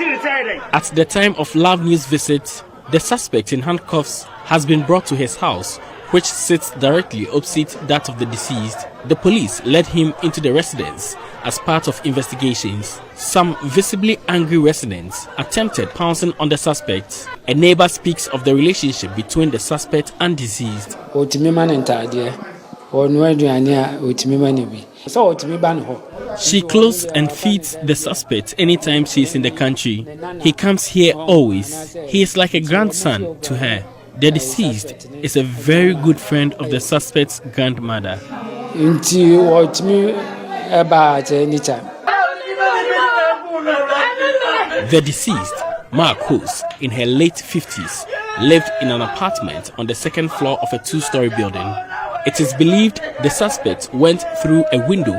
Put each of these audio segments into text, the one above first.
At the time of Love News visit, the suspect in handcuffs has been brought to his house, which sits directly opposite that of the deceased. The police led him into the residence as part of investigations. Some visibly angry residents attempted pouncing on the suspect. A neighbor speaks of the relationship between the suspect and deceased. She clothes and feeds the suspect anytime she is in the country. He comes here always. He is like a grandson to her. The deceased is a very good friend of the suspect's grandmother. The deceased, Marcos, in her late 50s, lived in an apartment on the second floor of a two-story building. It is believed the suspect went through a window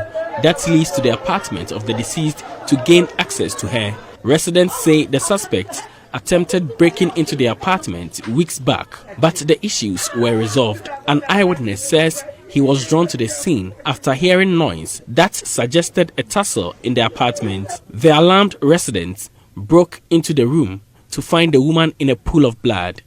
that leads to the apartment of the deceased to gain access to her. Residents say the suspect attempted breaking into the apartment weeks back, but the issues were resolved. An eyewitness says he was drawn to the scene after hearing noise that suggested a tussle in the apartment. The alarmed residents broke into the room to find the woman in a pool of blood.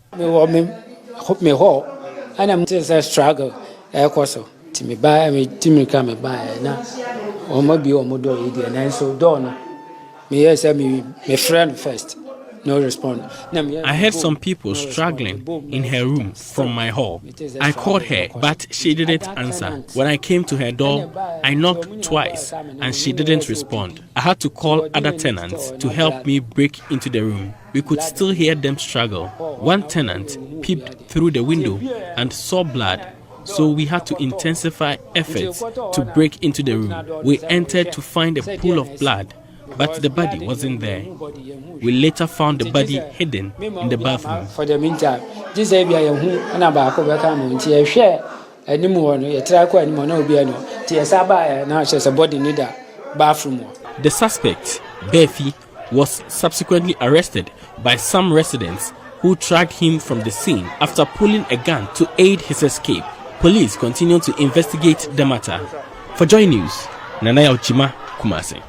No response. I heard some people struggling in her room from my hall. I called her, but she didn't answer. When I came to her door, I knocked twice and she didn't respond. I had to call other tenants to help me break into the room. We could still hear them struggle. One tenant peeped through the window and saw blood, so we had to intensify efforts to break into the room. We entered to find a pool of blood, but the body wasn't there. We later found the body hidden in the bathroom. For the meantime, this area and about bathroom. The suspect, Befi, was subsequently arrested by some residents who tracked him from the scene after pulling a gun to aid his escape. Police continue to investigate the matter. For Joy News, Nanaya Ochima, Kumasi.